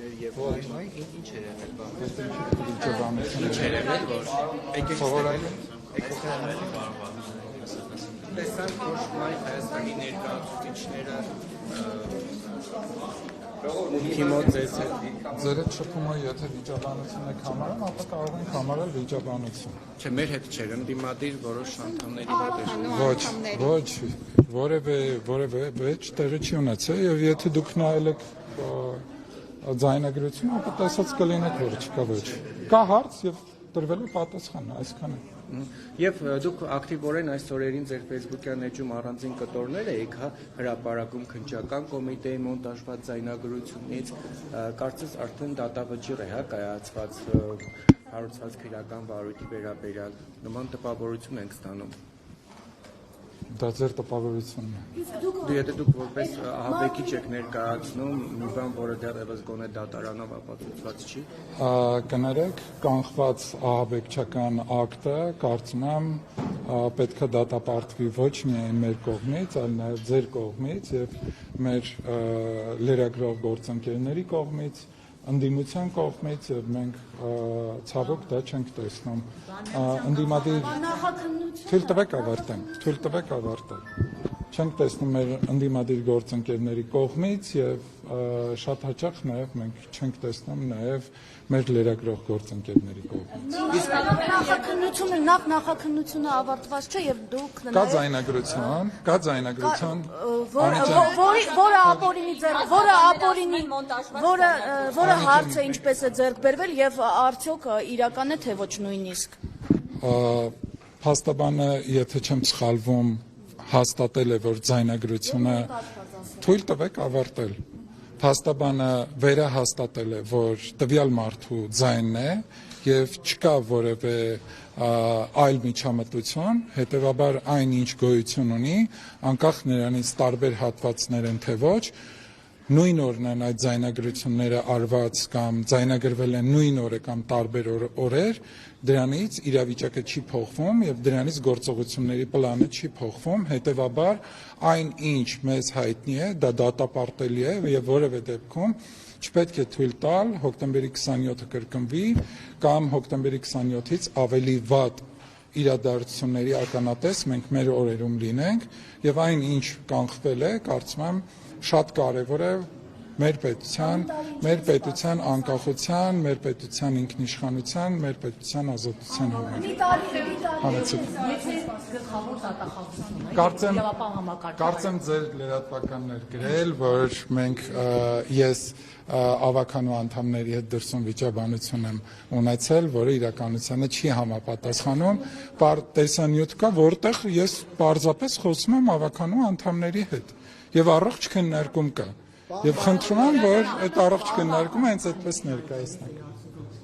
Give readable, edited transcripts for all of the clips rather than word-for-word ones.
Գույներ եւ ինչ էր եղել բանը։ Ինչ էր եղել, որ տեսանք, որ Շմայր Հայաստանի ներկայացուցիչները մուտքի մոտ ձեզ Ձեր հետ շփումը, եթե վիճաբանություն եք համարում, ապա կարող ենք համարել վիճաբանություն։ Չէ, մեր հետ չէր, ընդդիմադիր որոշ անդամների հետ էր։ Ոչ, որևէ վեճ տեղի չի ունեցել, եւ եթե դուք նայել եք ձայնագրությունը, ապա տեսած կլինեք, որ չկա ոչ։ Կա հարց եւ տրվել է պատասխանը, այսքան է։ Եվ դուք ակտիվորեն այս օրերին ձեր Facebook-յան էջում առանձին կտորներ եք հրապարակում քննչական կոմիտեի մոնտաժված ձայնագրությունից, կարծես արդեն դատավճիռ է կայացված հարուցված քրեական վարույթի վերաբերյալ, նման տպավորություն ենք ստանում։ Դա ձեր տպավորությունն է։ Եթե դուք որպես ահաբեկիչ եք ներկայացնում, մի բան, որը դեռևս գոնե դատարանով ապացուցված չի։ Կներեք, կանխված ահաբեկչական ակտը, կարծում եմ, պետք է դատապարտվի ոչ միայն մեր կողմից, այլ նաև ձեր կողմից եւ մեր լրագրող գործընկերների կողմից, ընդդիմության կողմից եւ մենք ցավոք դա չենք տեսնում։ Ընդդիմադիր թույլ տվեք ավարտել։ Չենք տեսնում մեր ընդդիմադիր գործընկերների կողմից եւ շատ հաճախ նաեւ մենք չենք տեսնում նաեւ մեր լրագրող գործընկերների կողմից։ Նախաքննությունը ավարտված չէ եւ դուք Կա ձայնագրություն, որը հարց է ինչպես է ձեռք բերվել եւ արդյոք իրական է թե ոչ նույնիսկ։ Փաստաբանը, եթե չեմ սխալվում, հաստատել է, որ ձայնագրությունը թույլ տվեք ավարտել։ Փաստաբանը վերահաստատել է, որ տվյալ մարդու ձայնն է եւ չկա որևէ այլ միջամտություն, հետեւաբար այն ինչ գոյություն ունի, անկախ նրանից տարբեր հատվածներ են թե ոչ, նույն օրն են այդ ձայնագրությունները արված կամ ձայնագրվել են նույն օրը կամ տարբեր օրեր, դրանից իրավիճակը չի փոխվում եւ դրանից գործողությունների պլանը չի փոխվում, հետեւաբար այն ինչ մեզ հայտնի է, դա դատապարտելի է եւ որևէ դեպքում չպետք է թույլ տալ հոկտեմբերի 27-ը կրկնվի կամ հոկտեմբերի 27-ից ավելի վատ իրադարձությունների ականատես մենք մեր օրերում լինենք եւ այն ինչ կանխվել է, կարծում եմ շատ կարևոր է մեր պետության անկախության, մեր պետության ինքնիշխանության, մեր պետության ազատության համար։ Կարծեմ ձեր լրատվականներ գրել, որ մենք ես ավականու անդամների հետ դրսում վիճաբանություն եմ ունեցել, որը իրականությանը չի համապատասխանում, տեսանյութ կա, որտեղ ես պարզապես խոսում եմ ավականու անդամների հետ եւ առողջ քննարկում կա եւ խնդրում եմ, որ այդ առողջ քննարկումը հենց այդպես ներկայացնենք։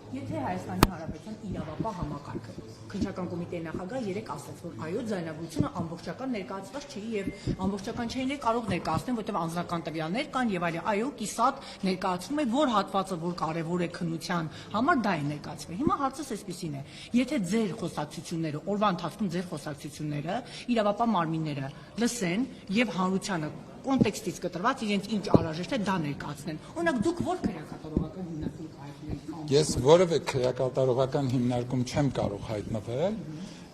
Եթե Հայաստանի Հանրապետության իրավապահ համակարգը քննչական կոմիտեի նախագահ երեք ասաց, որ այո, ձայնագրությունը ամբողջական ներկայացված չի եւ ամբողջական չէին կարող ներկայացնել, որտեղ անձնական տվյալներ կան եւ այլն, այո, կիսատ ներկայացնում է, որ հատվածը որ կարեւոր է քննության համար դա է ներկայացվել։ Հիմա հարցս այսպեսին է. եթե ձեր խոսակցությունները, օրվա ընթացքում ձեր խոսակցությունները իրավապահ մարմինները լսեն եւ հանրությանը կոնտեքստից կտրված իրենց ինչ անհրաժեշտ է դա ներկայացնեն։ Օրինակ դուք ո՞ր քրեակատարողական հիմնարկում կայացնեք։ Ես որևէ քրեակատարողական հիմնարկում չեմ կարող հայտնվել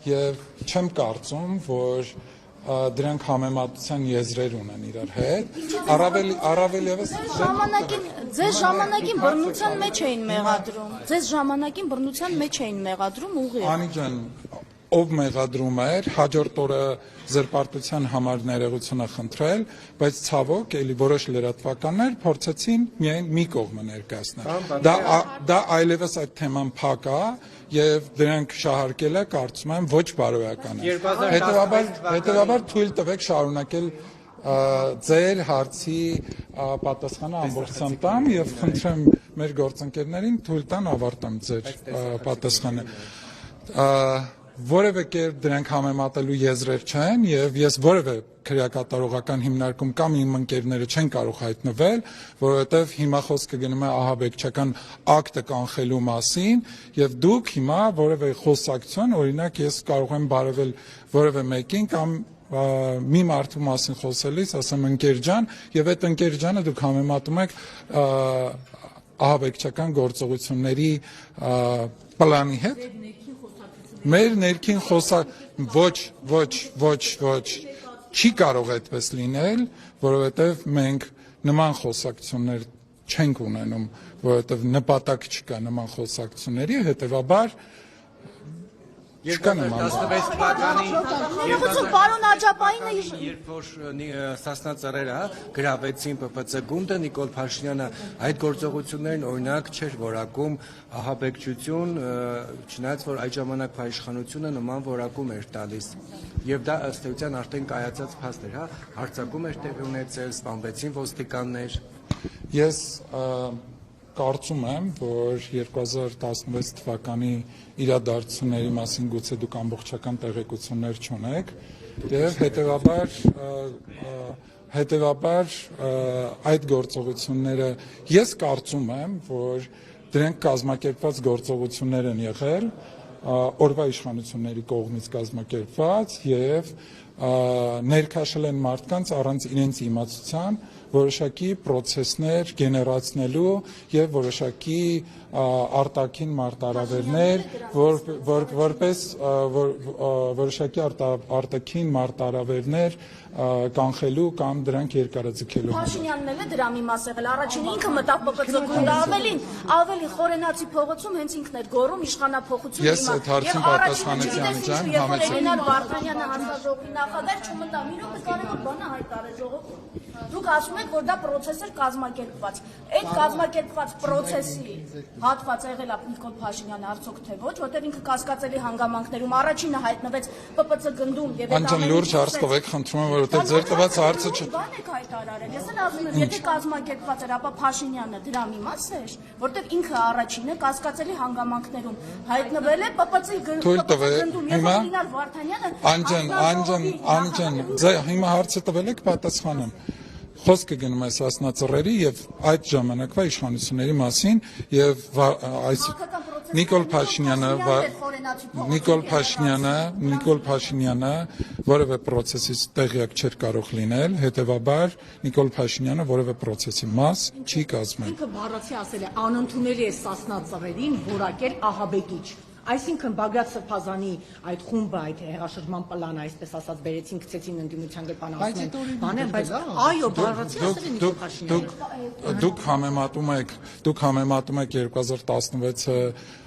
եւ չեմ կարծում, որ դրանք համեմատության եզրեր ունեն իրար հետ։ Առավել եւս ձեզ ժամանակին բռնության մեջ էին մեղադրում ուղիղ։ Անի ջան, ով մեղադրում էր, հաջորդ օրը զրպարտության համար ներողությունը խնդրել, բայց ցավոք էլի որոշ լրատվականներ փորձեցին միայն մի կողմը ներկայացնել։ Դա այլևս այդ թեման փակ է եւ դրանք շահարկելը կարծում եմ ոչ բարոյական է։ Հետեւաբար թույլ տվեք շարունակել ձեր հարցի պատասխանը ամբողջությամբ տամ եւ խնդրեմ մեր գործընկերներին թույլ տան ավարտեմ ձեր պատասխանը։ Որևէ կերպ դրանք համեմատելու եզրեր չեն եւ ես որևէ քրեակատարողական հիմնարկում կամ իմ ընկերները չեն կարող հայտնվել, որովհետեւ հիմա խոսքը գնում է ահաբեկչական ակտը կանխելու մասին եւ դուք հիմա որևէ խոսակցություն, օրինակ ես կարող եմ բարևել որևէ մեկին կամ մի մարդու մասին խոսելիս ասեմ ընկեր ջան եւ այդ ընկեր ջանը դուք համեմատում եք ահաբեկչական գործողությունների պլանի հետ։ Մեր ներքին ոչ չի կարող այդպես լինել, որովհետև մենք նման խոսակցություններ չենք ունենում, որովհետև նպատակ չկա նման խոսակցությունների, հետևաբար չկա նման։ 16 թվականին Պարոն Աջապայինը երբ որ Սասնա ծռերը գրավեցին ՊՊՑ գունդը, Նիկոլ Փաշինյանը այդ գործողություններին օրինակ չէր որակում ահաբեկչություն, չնայած որ այդ ժամանակ իշխանությունը նման որակում էր տալիս։ Եվ դա ըստ էության արդեն կայացած փաստ էր, հա, հարձակում էր տեղի ունեցել, սպանվեցին ոստիկաններ։ Ես կարծում եմ, որ 2016 թվականի իրադարձությունների մասին գուցե դուք ամբողջական տեղեկություններ չունեք, եւ հետեւաբար այդ գործողությունները ես կարծում եմ, որ դրանք կազմակերպված գործողություններ են եղել, օրվա իշխանությունների կողմից կազմակերպված եւ ներքաշել են մարդկանց առանց իրենց իմացության որոշակի պրոցեսներ գեներացնելու եւ որոշակի արտաքին մարտահրավերներ, որոշակի արտաքին մարտահրավերներ կանխելու կամ դրանք երկարաձգելու համար։ Փաշինյանն էլ է դրա մի մաս եղել, առաջին ինքը մտավ ՊՊՑ գունդը, ավելի խորենացի փողոցում հենց ինքն էր գոռում իշխանափոխություն Ես այդ հարցին պատասխանեցի Անջան, համեցեք։ Վարդանյանը հանձնաժողովի նախագահ չմտավ, մի րոպե կարևոր բան է հայտարարել ժողովուրդ։ Դուք ասում եք, որ դա պրոցես էր կազմակերպված։ Այդ կազմակերպված պրոցեսի հատված եղել է Նիկոլ Փաշինյանը, արդյոք թե ոչ, որտեղ ինքը կասկածելի հանգամանքներում առաջինը հայտնվեց ՊՊՑ գնդում եւ Անջան լուրջ հարց տվեք, խնդրում եմ, որովհետեւ ձեր տված հարցը բան եք հայտարարել։ Ես էլ ասում եմ, եթե կազմակերպված էր, ապա Փաշինյանը դրա մի մաս էր, որտեղ ինքը առաջինը կասկածելի հանգամանքներում հայտնվել է ՊՊՑ-ի գնդում։ Հիմա Անջան, հիմա հարցը տվել եք, պատասխանեմ։ Խոսքը գնում է Սասնա ծռերի եւ այդ ժամանակվա իշխանությունների մասին եւ Նիկոլ Փաշինյանը որևէ պրոցեսից տեղյակ չէր կարող լինել, հետեւաբար Նիկոլ Փաշինյանը որևէ պրոցեսի մաս չի կազմել։ Ինքը բառացի ասել է անընդունելի է Սասնա ծռերին որակել ահաբեկիչ։ Այսինքն Բագրատ Սրբազանի այդ խումբը, այդ հեղաշրջման պլանը, այսպես ասած, բերեցին, գցեցին ընդդիմության գրպանացին, բայց այո, բառացի ասել են Նիկոլ Փաշինյանը։ Դուք համեմատում եք 2016-ը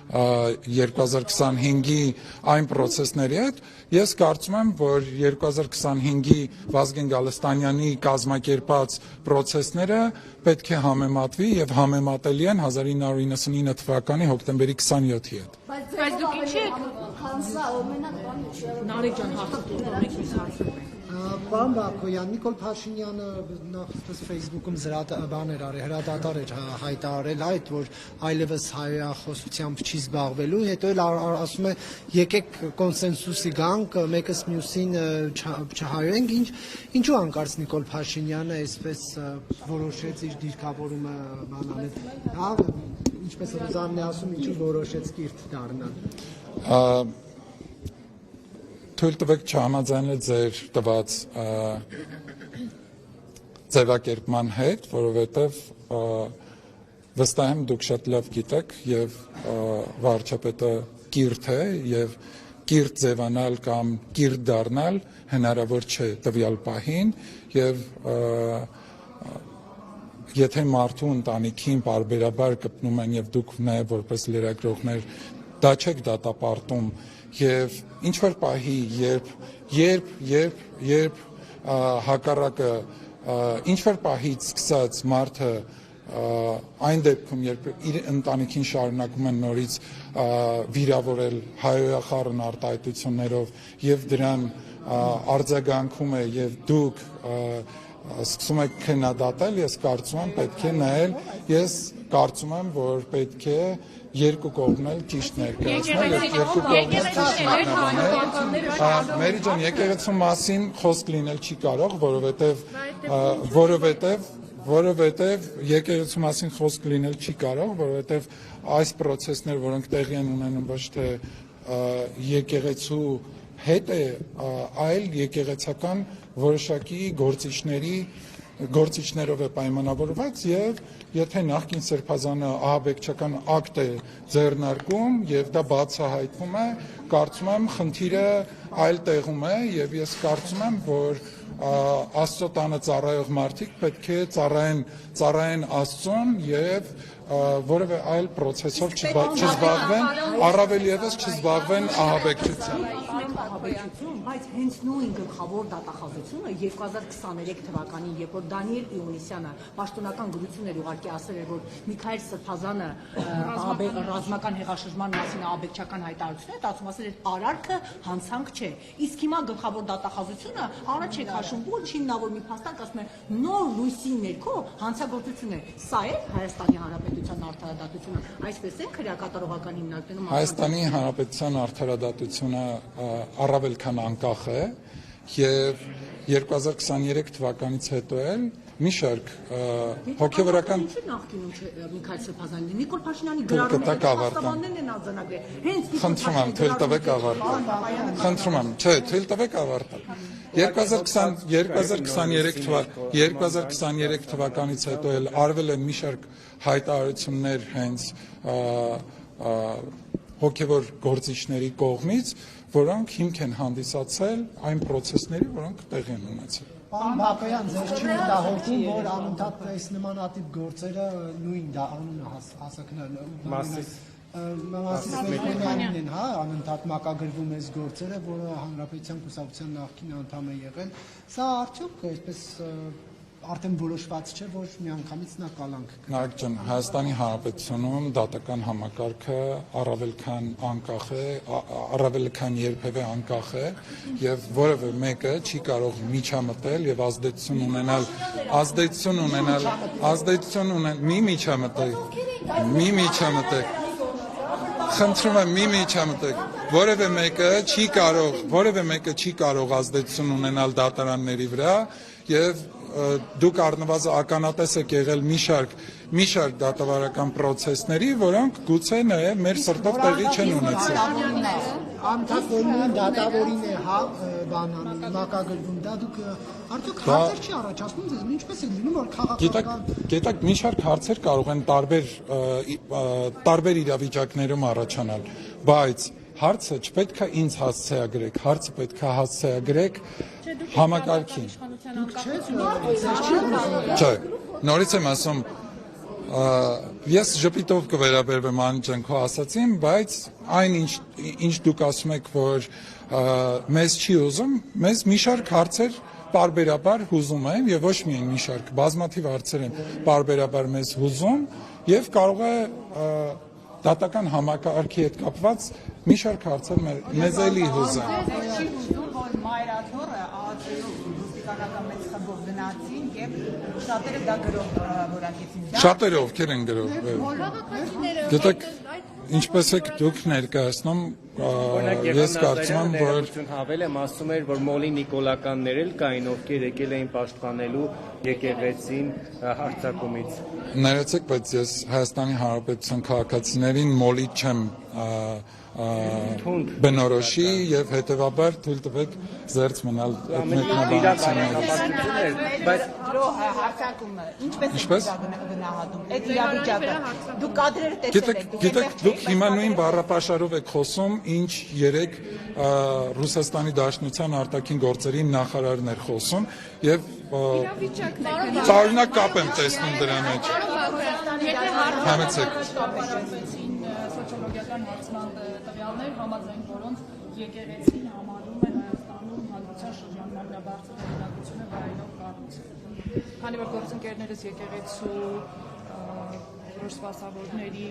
2025-ի այն պրոցեսների հետ, ես կարծում եմ, որ 2025-ի Վազգեն Գալստանյանի կազմակերպած պրոցեսները պետք է համեմատվի եւ համեմատելի են 1999 թվականի հոկտեմբերի 27-ի հետ։ Բայց դուք ինչի եք Նարեկ ջան, հարցը տոնեք ինձ հարցում եք։ Պարոն Բակոյան, Նիկոլ Փաշինյանը նախ Facebook-ում հրադադար էր հայտարարել այդ, որ այլևս հայրախոսությամբ չի զբաղվելու, հետո էլ ասում է եկեք կոնսենսուսի գանք, մեկս մյուսին չհայրենք, ինչու հանկարծ Նիկոլ Փաշինյանը այսպես որոշեց իր դիրքավորումը բանանել, հա, ինչպես Ռուզանն է ասում, ինչու որոշեց կիրթ դառնալ։ Թույլ տվեք չհամաձայնել ձեր տված ձևակերպման հետ, որովհետև վստահ եմ դուք շատ լավ գիտեք եւ վարչապետը կիրթ է եւ կիրթ ձևանալ կամ կիրթ դառնալ հնարավոր չէ տվյալ պահին եւ եթե մարդու ընտանիքին բարբերաբար կպնում են եւ դուք նաեւ որպես լրագրողներ դա չեք դատապարտում եւ ինչ որ պահի երբ հակառակը ինչ որ պահից սկսած մարդը այն դեպքում երբ իր ընտանիքին շարունակում են նորից վիրավորել հայոյախառն արտահայտություններով եւ դրան արձագանքում է եւ դուք սկսում եք քննադատել, ես կարծում եմ պետք է նայել, ես կարծում եմ, որ պետք է երկու կողմն ճիշտ ներկայացնել, երկու կողմը ճիշտ մատնավորել։ Մերի ջան, եկեղեցու մասին խոսք լինել չի կարող, որովհետև եկեղեցու մասին խոսք լինել չի կարող, որովհետև այս պրոցեսներ, որոնք տեղի են ունենում ոչ թե եկեղեցու հետ է, այլ եկեղեցական որոշակի գործիչների գործիչներով է պայմանավորված եւ եթե նախկին սրբազանը ահաբեկչական ակտ է ձեռնարկում եւ դա բացահայտվում է, կարծում եմ խնդիրը այլ տեղում է եւ ես կարծում եմ, որ Աստծո տանը ծառայող մարդիկ պետք է ծառայեն Աստծուն եւ որևէ այլ process-ով չզբաղվեն, առավել եւս չզբաղվեն ահաբեկչությամբ։ Բայց հենց նույն գլխավոր դատախազությունը 2023 թվականին, երբ որ Դանիել Իոնիսյանը պաշտոնական գրություն էր ուղարկի ասել էր, որ Միքայել Սրբազանը ռազմական հեղաշրջման մասին ահաբեկչական հայտարարություն է տածում, ասել էր արարքը հանցանք չէ։ Իսկ հիմա գլխավոր դատախազությունը առաջ է քաշում ոչ հիմնավոր մի փաստարկ, ասում է նոր լույսի ներքո հանցագործություն է։ Սա է Հայաստանի Հանրապետության արդարադատությունը։ Այսպես է քրեակատարողական հիմնարկներում Հայաստանի Հանրապետության արդարադատությունը առավել քան անկախ է եւ 2023 թվականից հետո էլ մի շարք հոգեվորական նախկինում Միքայել Սրբազանին Նիկոլ Փաշինյանի գրառումներն են արձանագրել։ Հենց խնդրում եմ թույլ տվեք ավարտել։ Խնդրում եմ, չէ, թույլ տվեք ավարտել։ 2023 թվականից հետո էլ արվել են մի շարք հայտարարություններ հենց հոգևոր գործիչների կողմից, որոնք հիմք են հանդիսացել այն process-ների, որոնք տեղի են ունեցել։ Պարոն Բակոյան, ձեզ չի մտահոգում, որ անընդհատ այս նմանատիպ գործերը նույն անունը հասակներ Մասիսմեքենյանին են, հա, անընդհատ մակագրվում այս գործերը, որը Հանրապետության կուսակցության նախկին անդամ է եղել։ Սա արդյոք այսպես արդեն որոշված չէ, որ միանգամից նա կալանք։ Նարեկ ջան, Հայաստանի Հանրապետությունում դատական համակարգը առավել քան անկախ է, առավել քան երբևէ անկախ է եւ որևէ մեկը չի կարող միջամտել եւ ազդեցություն ունենալ մի միջամտել Խնդրում եմ մի միջամտեք, որևէ մեկը չի կարող ազդեցություն ունենալ դատարանների վրա եւ դուք առնվազն ականատես եք եղել մի շարք դատավարական process-ների, որոնք գուցե նաեւ մեր սրտով տեղի չեն ունեցել։ Անընդհատ նույն դատավորին է, հա, բանանի մակագրվում, դա դուք արդյոք հարցեր չի առաջացնում ձեզ, ինչպես է լինում, որ քաղաքական Գիտեք, մի շարք հարցեր կարող են տարբեր իրավիճակներում առաջանալ, բայց հարցը չպետք է ինձ հասցեագրեք, հարցը պետք է հասցեագրեք համակարգին։ Չէ, նորից եմ ասում, ես ժպիտով կվերաբերվեմ Անջան քո ասացին, բայց այն ինչ դուք ասում եք, որ մեզ չի ուզում, մեզ մի շարք հարցեր պարբերաբար հուզում են եւ ոչ միայն մի շարք, բազմաթիվ հարցեր են պարբերաբար մեզ հուզում եւ կարող է դատական համակարգի հետ կապված մի շարք հարցեր մեզ էլի հուզեն։ Չի հուզում, որ Մայրաթորը ԱԱԾ-ով ռուսիկանական մեծ խմբով գնացին եւ շատերը դա գրող որակեցին։ Շատերը ովքեր են գրող։ Գիտեք, ինչպես եք դուք ներկայացնում, ես կարծում եմ, որ Հավելը ասում էր, որ Մոլի Նիկոլականներ էլ կային, ովքեր եկել էին պաշտպանելու եկեղեցին հարձակումից։ Ներեցեք, բայց ես Հայաստանի Հանրապետության քաղաքացիներին մոլի չեմ բնորոշի եւ հետեւաբար թույլ տվեք զերծ մնալ մեկնաբանություններից, բայց հարձակումը ինչպես է գնահատում այդ իրավիճակը։ Դուք կադրերը տեսել եք, Գիտեք, դուք հիմա նույն բառապաշարով եք խոսում, ինչ երեք Ռուսաստանի Դաշնության արտաքին գործերի նախարարն էր խոսում եւ տարօրինակ կապ եմ տեսնում դրա մեջ։ Համեցեք։ Սոցիոլոգիական հարցման տվյալներ, համաձայն որոնց եկեղեցին համարում է Հայաստանում հանրության շրջանառնաբարձր հեղինակությունը վայելող կառույց։ Քանի որ գործընկերներս եկեղեցու որոշ սպասավորների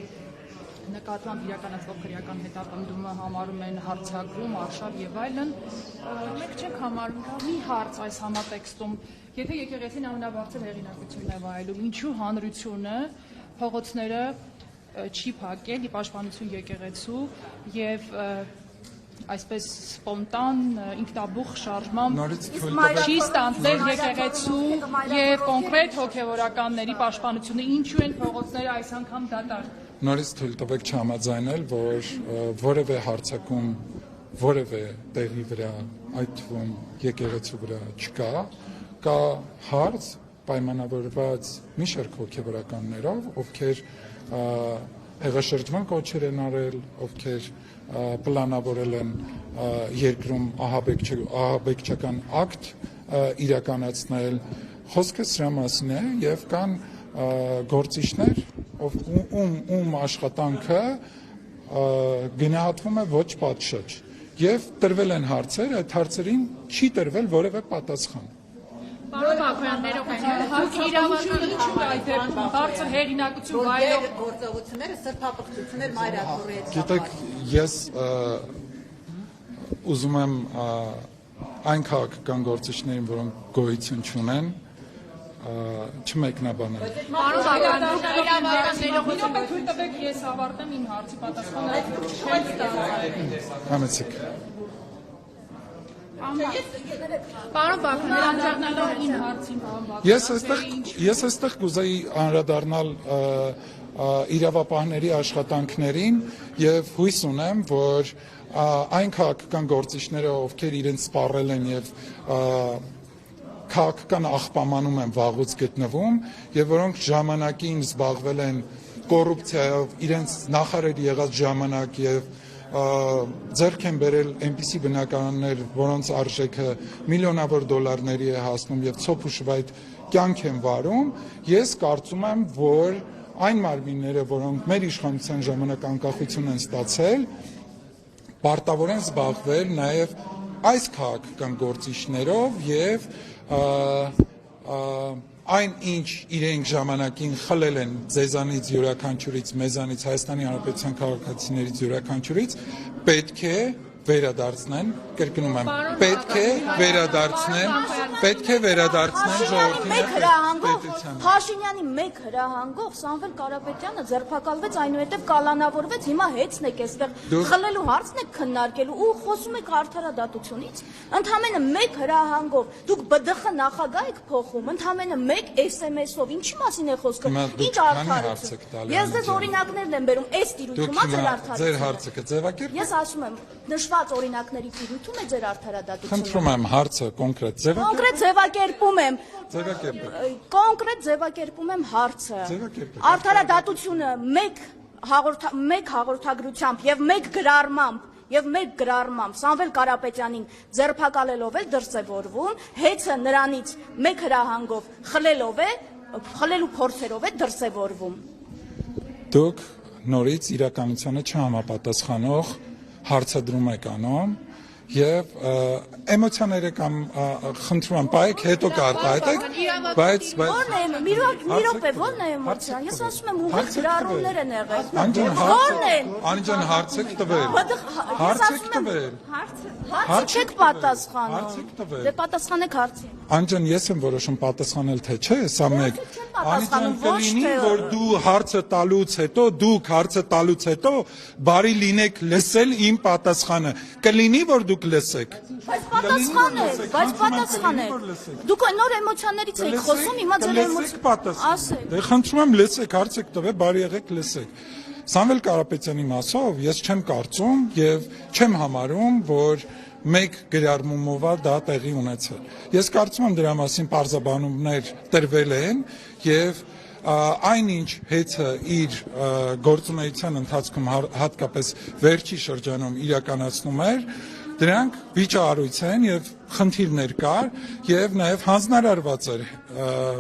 նկատմամբ իրականացվող քրեական հետապնդումը համարում են հարձակում, արշավ եւ այլն, մենք չենք համարում մի հարց այս համատեքստում, եթե եկեղեցին ամենաբարձր հեղինակությունն է վայելում, ինչու հանրությունը փողոցները չի փակել ի պաշտպանություն եկեղեցու եւ այսպես սպոնտան ինքնաբուխ շարժմամբ չի ստանձնել եկեղեցու եւ կոնկրետ հոգեվորականների պաշտպանությունը, ինչու են փողոցները այս անգամ դատարկ։ Նորից թույլ տվեք չհամաձայնել, որ որևէ հարձակում որևէ տեղի վրա, այդ թվում եկեղեցու վրա չկա, կա հարց, պայմանավորված մի շարք հոգեվորականներով, ովքեր հեղաշրջման կոչեր են արել, ովքեր պլանավորել են երկրում ահաբեկչական ակտ իրականացնել, խոսքը սրա մասին է եւ կան գործիչներ, ում աշխատանքը գնահատվում է ոչ պատշաճ եւ տրվել են հարցեր, այդ հարցերին չի տրվել որևէ պատասխան։ Պարոն Բաքոյան, ներողություն, իրավական այդ բարձր հերինակություն վայրող գործողությունները սրբապղծություններ մայրաթորի հետ։ Գիտեք, ես ուզում եմ այն քաղաքական գործիչներին, որոնք գոյություն չունեն, չմեկնաբանել։ Պարոն Բաքոյան, իրավական ներողություն, թույլ տվեք ես ավարտեմ իմ հարցի պատասխանը, չեմ ստացել։ Համեցեք։ Պարոն Բաքոյան, անդրադառնալով իմ հարցին, պարոն Բաքոյան, Ես այստեղ կուզեի անդրադառնալ իրավապահների աշխատանքներին եւ հույս ունեմ, որ այն քաղաքական գործիչները, ովքեր իրենց սպառել են եւ քաղաքական աղբամանում են վաղուց գտնվում եւ որոնք ժամանակին զբաղվել են կոռուպցիայով, իրենց նախարար եղած ժամանակ եւ ձեռք են բերել այնպիսի բնակարաններ, որոնց արժեքը միլիոնավոր դոլարների է հասնում եւ ցոփ ու շվայտ կյանք են վարում, ես կարծում եմ, որ այն մարմինները, որոնք մեր իշխանության ժամանակ անկախություն են ստացել, պարտավոր են զբաղվել նաեւ այս քաղաքական գործիչներով եւ այն ինչ իրենք ժամանակին խլել են ձեզանից յուրաքանչյուրից, մեզանից, Հայաստանի Հանրապետության քաղաքացիներից յուրաքանչյուրից, պետք է վերադարձնեն, կրկնում եմ, պետք է վերադարձնեն ժողովրդին պետությանը։ Փաշինյանի մեկ հրահանգով Սամվել Կարապետյանը ձերբակալվեց, այնուհետև կալանավորվեց, հիմա հեծն եք այստեղ խլելու հարցն եք քննարկելու ու խոսում եք արդարադատությունից։ Ընդամենը մեկ հրահանգով դուք ԲԴԽ նախագահ եք փոխում, ընդամենը մեկ SMS-ով, ինչի մասին է խոսքը։ Ինչ արդարություն։ Ես ձեզ օրինակներն եմ բերում, այս տիրույթումա ձեր արդարությունը։ Ձեր հարցը կձևակերպեք։ Ես ասում եմ, նշված օրինակների տիրույթում է ձեր արդարադատությունը։ Խնդրում եմ հարցը կոնկրետ Կոնկրետ ձևակերպում եմ։ ձևակերպեք։ Կոնկրետ ձևակերպում եմ հարցը։ Արդարադատությունը մեկ հաղորդագրությամբ եւ մեկ գրառմամբ Սամվել Կարապետյանին ձերբակալելով է դրսևորվում, հեծը նրանից մեկ հրահանգով խլելու փորձերով է դրսևորվում։ Դուք նորից իրականությանը չհամապատասխանող հարցադրում եք անում եւ էմոցիաները կամ խնդրում եմ բայեք հետո կարտահայտեք, բայց Ո՞րն է մի րոպե, ո՞րն է էմոցիան։ Ես ասում եմ ուղիղ գրառումներ են եղել։ Ո՞րն են։ Անջան հարցեք տվել։ Հարցեք տվել։ Հարցը չեք պատասխանում։ Դե պատասխանեք հարցին։ Անջան ես եմ որոշում պատասխանել թե չէ, սա մեկ։ Անջան կլինի, որ դուք հարցը տալուց հետո բարի լինեք լսել իմ պատասխանը։ Կլինի, որ դուք լսեք։ Բայց պատասխանեք։ Դուք նոր էմոցիաներից եք խոսում, հիմա ձեր էմոցիա։ Դե խնդրում եմ լսեք, հարցեք տվել, բարի եղեք լսեք։ Սամվել Կարապետյանի մասով ես չեմ կարծում եւ չեմ համարում, որ մեկ գրառմումով դա տեղի ունեցել։ Ես կարծում եմ դրա մասին պարզաբանումներ տրվել են եւ այնինչ հեծը իր գործունեության ընթացքում հատկապես վերջի շրջանում իրականացնում էր, դրանք վիճահարույց են եւ խնդիրներ կար եւ նաեւ հանձնարարված էր,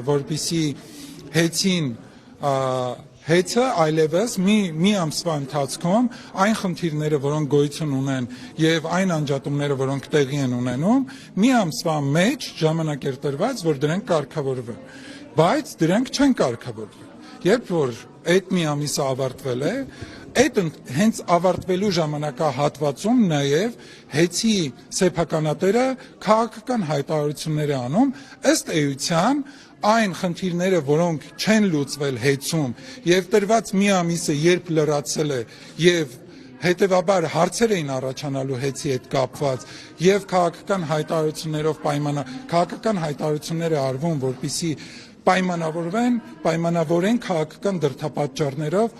որպիսի հեծը այլևս մի ամսվա ընթացքում այն խնդիրները, որոնք գոյություն ունեն եւ այն անջատումները, որոնք տեղի են ունենում, մի ամսվա մեջ ժամանակ էր տրված, որ դրանք կարգավորվեն, բայց դրանք չեն կարգավորվել։ Երբ որ այդ մի ամիսը ավարտվել է, այդ հենց ավարտվելու ժամանակահատվածում նաեւ հեծի սեփականատերը քաղաքական հայտարարություններ է անում, ըստ էության այն խնդիրները, որոնք չեն լուծվել հեծում եւ տրված մի ամիսը երբ լրացել է եւ հետեւաբար հարցեր էին առաջանալու հեծի հետ կապված եւ քաղաքական հայտարարությունները արվում, որպիսի պայմանավորեն քաղաքական դրդապատճառներով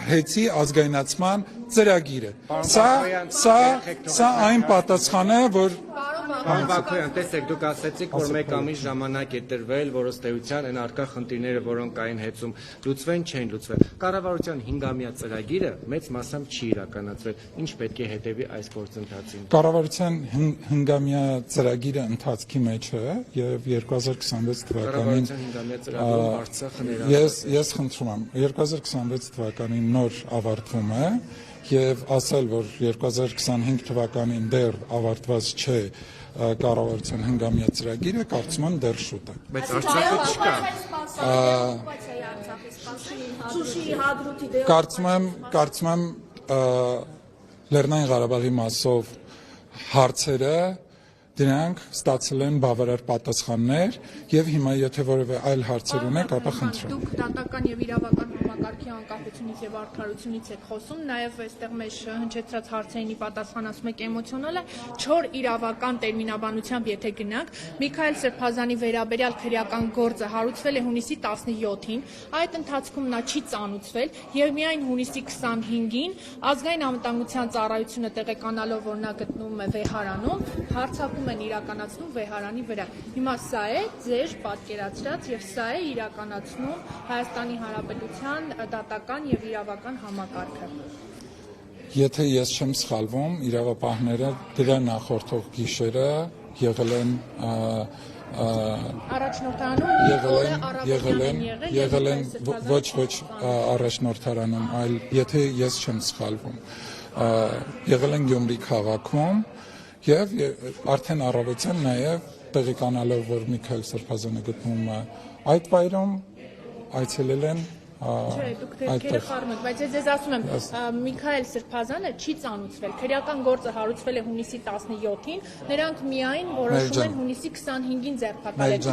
հեծի ազգայնացման ծրագիրը։ Սա այն պատասխանը, որ Պարոն Բաքոյան, տեսեք, դուք ասացիք, որ մեկ ամիս ժամանակ է տրվել, որ ըստ էության այն արկա խնդիրները, որոնք կային հեծում, լուծվեն, չեն լուծվել։ Կառավարության 5-ամյա ծրագիրը մեծ մասամբ չի իրականացվել։ Ինչ պետք է հետևի այս գործընթացին։ Կառավարության 5-ամյա ծրագիրը ընթացքի մեջ է եւ 2026 թվականին Կառավարության 5-ամյա ծրագրում Արցախը ներառվել։ Ես խնդրում եմ 2026 թվականին նոր ավարտվում է եւ ասել, որ 2025 թվականին դեռ ավարտված չէ կառավարության 5-ամյա ծրագիրը, կարծում եմ դեռ շուտ է։ Բայց Արցախը չկա։ Շուշիի հադրութի Կարծում եմ Լեռնային Ղարաբաղի մասով հարցերը դրանք ստացել են բավարար պատասխաններ եւ հիմա եթե որևէ այլ հարցեր ունեք, ապա խնդրեմ։ Դուք դատական եւ իրավական համակարգի անկախությունից եւ արդարությունից եք խոսում, նաեւ այստեղ մեր հնչեցրած հարցերին պատասխան ասում եք էմոցիոնալ է, չոր իրավական տերմինաբանությամբ եթե գնանք, Միքայել Սրբազանի վերաբերյալ քրեական գործը հարուցվել է հունիսի 17-ին, այդ ընթացքում նա չի ծանուցվել եւ միայն հունիսի 25-ին ազգային անվտանգության ծառայությունը տեղեկանալով, որ նա գտնվում է Վեհարանում, հարձակում են իրականացնում Վեհարանի վրա։ Հիմա սա է ձեր պատկերացրած եւ սա է իրականացնում Հայաստանի Հանրապետության դատական եւ իրավական համակարգը։ Եթե ես չեմ սխալվում, իրավապահները դրա նախորդող գիշերը եղել են ոչ առաջնորդարանում, այլ եթե ես չեմ սխալվում, եղել են Գյումրի քաղաքում եւ արդեն առավոտյան նաեւ տեղեկանալով, որ Միքայել Սրբազանը գտնվում է այդ վայրում, այցելել են Չէ, դուք դեպքերը խառնում եք, բայց ես ասում եմ, Միքայել Սրբազանը չի ծանուցվել, քրեական գործը հարուցվել է հունիսի 17-ին, նրանք միայն որոշում են հունիսի 25-ին ձերբակալել։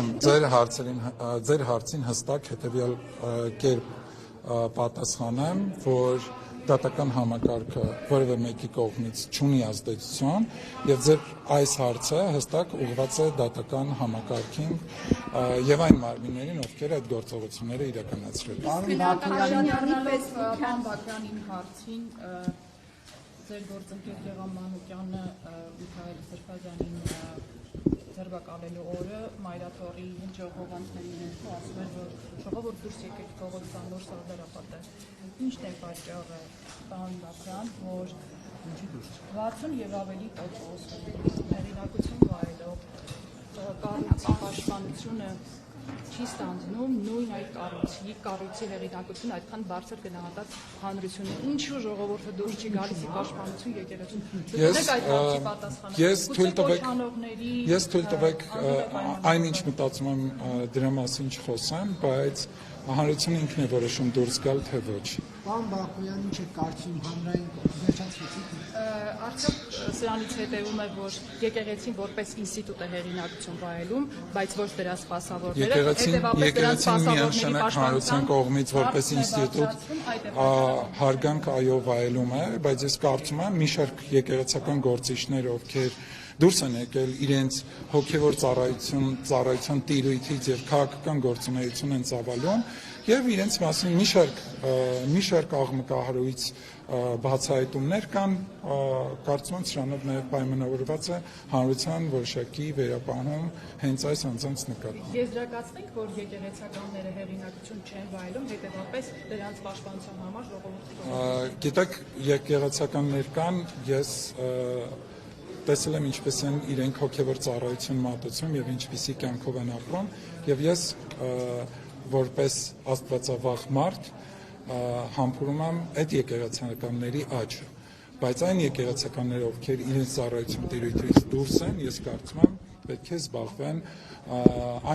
Ձեր հարցին հստակ հետեւյալ կերպ պատասխանեմ, որ դատական համակարգը որևէ մեկի կողմից չունի ազդեցություն եւ ձեր այս հարցը հստակ ուղղված է դատական համակարգին եւ այն մարմիններին, ովքեր այդ գործողությունները իրականացրել են։ Պարոն Բաքոյանին հարցին ձեր գործընկեր Գեղամ Մանուկյանը Միքայել Սրբազանին ձերբակալելու օրը Մայրաթորի ժողովանցների ներքո ասում էր, որ ժողովուրդ դուրս եկեք փողոցան նոր սարդարապատը։ Ինչն է պատճառը, պարոն Բաքոյան, որ 60 եւ ավելի տոկոս հեղինակություն վայելող կառույցի պաշտպանությունը չի ստանձնում նույն այդ կառույցի հեղինակություն այդքան բարձր գնահատած հանրությունը։ Ինչու ժողովուրդը դուրս չի գալիս ի պաշտպանություն եկեղեցուն։ Դուք այդ հարցի պատասխանը։ Ես թույլ տվեք այնինչ մտածում եմ դրա մասին չխոսեմ, բայց հանրությունը ինքն է որոշում դուրս գալ թե ոչ։ Պարոն Բաքոյան, ինչ է կարծում հանրային վերջացրեցիք։ Արդյոք սրանից հետևում է, որ եկեղեցին որպես ինստիտուտ է հեղինակություն վայելում, բայց ոչ դրա սպասավորները, եկեղեցին միանշանակ հանրության կողմից որպես ինստիտուտ հարգանք այո վայելում է, բայց ես կարծում եմ մի շարք եկեղեցական գործիչներ, ովքեր դուրս են եկել իրենց հոգևոր ծառայության տիրույթից եւ քաղաքական գործունեություն են ծավալում եւ իրենց մասին մի շարք աղմկահարույց բացահայտումներ կան, կարծում եմ սրանով նաեւ պայմանավորված է հանրության որոշակի վերապահում հենց այս անձանց նկատմամբ։ Եզրակացնենք, որ եկեղեցականները հեղինակություն չեն վայելում, հետեւաբար դրանց պաշտպանության համար ժողովուրդը։ Գիտեք, եկեղեցականներ կան, ես տեսել եմ ինչպես են իրենք հոգևոր ծառայություն մատուցում եւ ինչպիսի կյանքով են ապրում եւ ես որպես աստվածավախ մարդ համբուրում եմ այդ եկեղեցականների աճը, բայց այն եկեղեցականները, ովքեր իրենց ծառայություն տիրույթից դուրս են, ես կարծում եմ պետք է զբաղվեն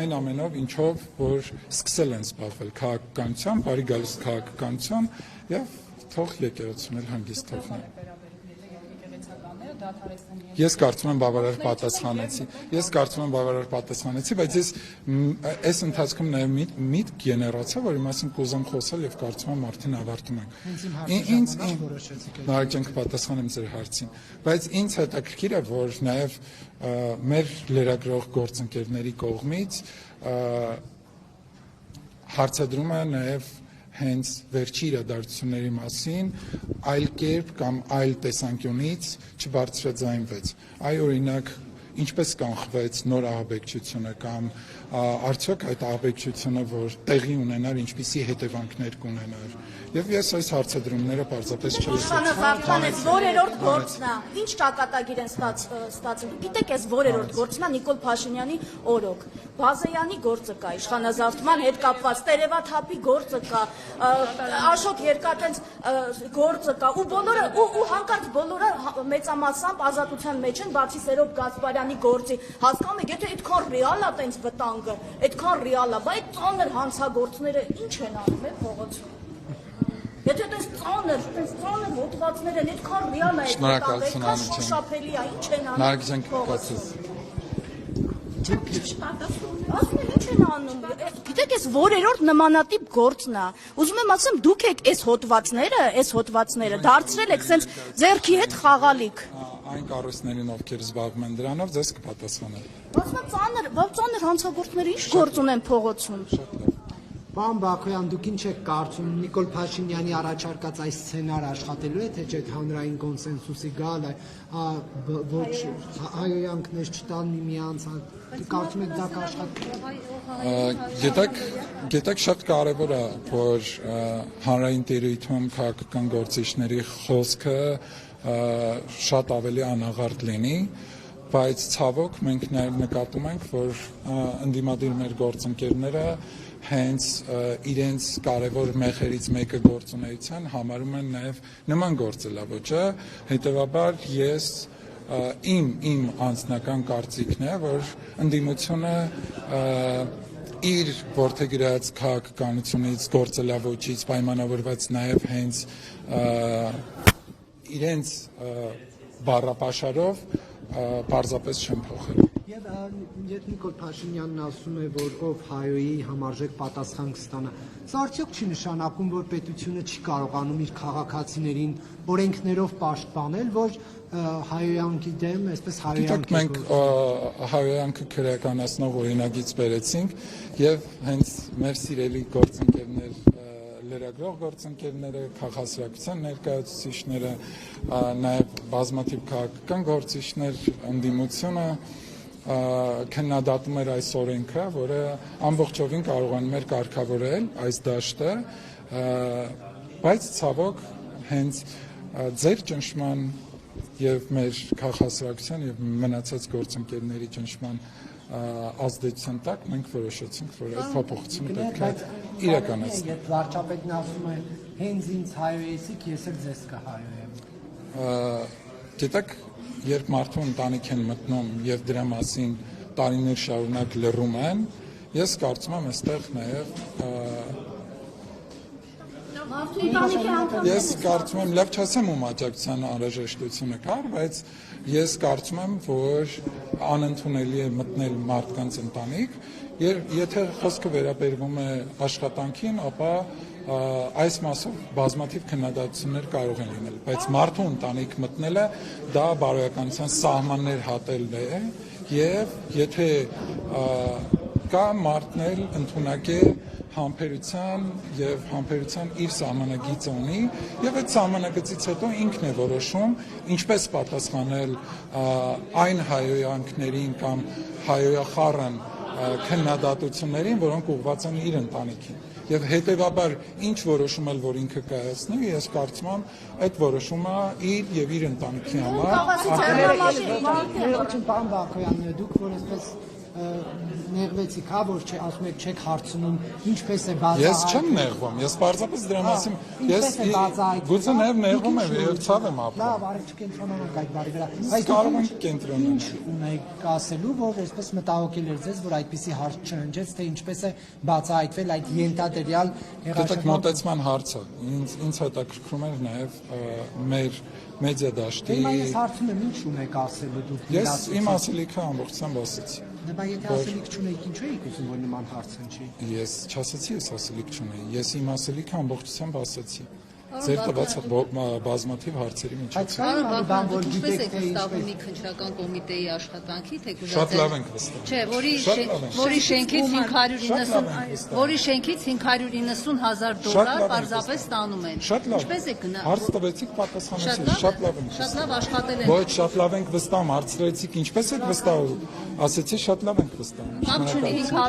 այն ամենով, ինչով որ սկսել են զբաղվել քաղաքականությամբ, բարի գալիս քաղաքականություն եւ թող եկեղեցուն էլ հանգիստ թողնեն։ Ես կարծում եմ բավարար պատասխանեցի, բայց ես այս ընթացքում նաև միտք գեներացա, որի մասին կուզեմ խոսել եւ կարծում եմ արդեն ավարտում ենք։ Նարեկ պատասխանեմ ձեր հարցին, բայց ինձ հետաքրքիր է, որ նաև մեր լրագրող գործընկերների կողմից հարցադրում է նաև հենց վերջի իրադարձությունների մասին այլ կերպ կամ այլ տեսանկյունից չբարձրաձայնվեց։ Այ օրինակ ինչպես կանխվեց նոր ահաբեկչությունը կամ արդյոք այդ ահաբեկչությունը, որ տեղի ունենար, ինչպիսի հետևանքներ կունենար։ Եվ ես այս հարցադրումները պարզապես Իշխանազավթան էս որերորդ գործն է, ինչ ճակատագիր են ստացել։ Գիտեք, էս որերորդ գործն է Նիկոլ Փաշինյանի օրոք, Բազեյանի գործը կա, իշխանազավթման հետ կապված, Տերևաթափի գործը կա, Աշոտ Երկաթենց գործը կա, ու բոլորը ու հանկարծ բոլորը մեծամասամբ ազատության մեջ են, բացի Սերոբ Գասպարյանի գործի։ Հասկանում եք, եթե այդքան ռեալ է տենց վտանգը, այդքան ռեալ է, բայց այդ ծանր հանցագործները ինչ են անում փողոցում։ Եթե դες ծանր հոդվածներ են, այդքան ռեալ է, այդքան շոշափելի է, ինչ են անում։ Նարգիզեն կկացես։ Ասում եմ, ինչ են անում։ Գիտեք, այս որերորդ նմանատիպ գործն է։ Ուզում եմ ասեմ, դուք եք այս հոդվածները դարձրել եք սենց ձեռքի հետ խաղալիք։ Այն կառույցներին, ովքեր զբաղվում են դրանով, ձեզ կպատասխանեն։ Ծանր հանցագործները ինչ գործ ունեն փողոցում։ Պարոն Բակոյան, դուք ինչ եք կարծում, Նիկոլ Փաշինյանի առաջարկած այս սցենարը աշխատելու է, թե չէ հանրային կոնսենսուսի գալ, ոչ հայոյանքներ չտան միմյանց, կարծում եք դա կաշխատի։ Գիտեք, շատ կարևոր է, որ հանրային տիրույթում քաղաքական գործիչների խոսքը շատ ավելի անաղարտ լինի, բայց ցավոք մենք նաև նկատում ենք, որ ընդդիմադիր մեր գործընկերները հենց իրենց կարևոր մեխերից մեկը գործունեության համարում են նաև նման գործելավոճը, հետևաբար ես իմ անձնական կարծիքն է, որ ընդդիմությունը իր որդեգրած քաղաքականությունից, գործելավոճից պայմանավորված նաև հենց իրենց բառապաշարով պարզապես չեն փոխել։ Եվ երբ Նիկոլ Փաշինյանն ասում է, որ ով հայոյի համարժեք պատասխան կստանա, սա արդյոք չի նշանակում, որ պետությունը չի կարողանում իր քաղաքացիներին օրենքներով պաշտպանել, որ հայոյանքի դեմ, այսպես հայոյանքի։ Մենք հայոյանքը քրեականացնող օրինագիծ բերեցինք եւ հենց մեր սիրելի գործընկերներ լրագրող գործընկերները, քաղաքացիական ներկայացուցիչները, նաև բազմաթիվ քաղաքական գործիչներ, ընդդիմությունը քննադատում էր այս օրենքը, որը ամբողջովին կարողանում էր կարգավորել այս դաշտը, բայց ցավոք հենց ձեր ճնշման եւ մեր քաղաքացիական եւ մնացած գործընկերների ճնշման ազդեցության տակ մենք որոշեցինք, որ այդ փոփոխությունը պետք է իրականացնենք։ Երբ վարչապետն ասում է հենց ինձ հայոյեցիք, ես էլ ձեզ կհայոյեմ։ Գիտեք, երբ մարդու ընտանիք են մտնում եւ դրա մասին տարիներ շարունակ լռում են, ես կարծում եմ այստեղ նաեւ ես կարծում եմ, լավ չասեմ ում աջակցության անհրաժեշտությունը կար, բայց ես կարծում եմ, որ անընդունելի է մտնել մարդկանց ընտանիք, եթե խոսքը վերաբերվում է աշխատանքին, ապա այս մասով բազմաթիվ քննադատություններ կարող են լինել, բայց մարդու ընտանիք մտնելը դա բարոյականության սահմաններ հատելն է, եւ եթե կա մարդն էլ ընդունակ է համբերության եւ համբերության իր սահմանագիծը ունի եւ այդ սահմանագծից հետո ինքն է որոշում ինչպես պատասխանել այն հայոյանքներին կամ հայոյախառն քննադատություններին, որոնք ուղղված են իր ընտանիքին եւ հետեւաբար ինչ որոշում էլ որ ինքը կայացնի, ես կարծում եմ այդ որոշումը իր եւ իր ընտանիքի համար դուք որ այսպես նեղվեցիք, հա, որ ասում եք չեք հարցնում ինչպես է բացահայտվում։ Ես չեմ նեղվում, ես պարզապես դրա մասին ես գուցե նաև նեղվում եմ եւ ցավ եմ ապրում։ Լավ, արեք չկենտրոնանանք այդ բառի վրա։ Բայց կարող ենք կենտրոնանալ։ Ինչ ունեք ասելու, որ այսպես մտահոգել էր ձեզ, որ այդպիսի հարց չհնչեց, թե ինչպես է բացահայտվել այդ ենթադրյալ Դիտեք մոտեցման հարցը։ Ինձ հետաքրքրում էր նաև մեր մեդիա դաշտի։ Ես հարցում եմ ինչ ունեք ասելու դուք։ Ես իմ ասելիքը ամբողջությամբ ասեցի։ Բայց եթե ասելիք չունեիք, ինչու եք ուզում որ նման հարց հնչի։ Ես չասեցի, ես ասելիք չունեի։ Ես իմ ասելիքը ամբողջությամբ ասեցի։ ձեր տված բազմաթիվ հարցերի միջոցով։ Այդքան մի բան, որ Ինչպես գիտեք եք թե վստահում մի քննչական կոմիտեի աշխատանքի, թե Շատ լավ ենք վստահում։ Չէ, Շատ լավ ենք։ որի շենքից Շատ լավ ենք վստահում։ որի շենքից $590,000 Շատ լավ ենք պարզապես վստահում։ ստանում են։ Շատ լավ։ Ինչպես եք գնա։ Հարց տվեցիք, պատասխանեցիք։ Շատ լավ ենք։ Շատ լավ աշխատել են։ Ոչ, շատ լավ ենք վստահում, հարցրեցիք, ինչպես եք վստահում։ Ասեցի շատ լավ ենք վստահում։ Կապ չունի 500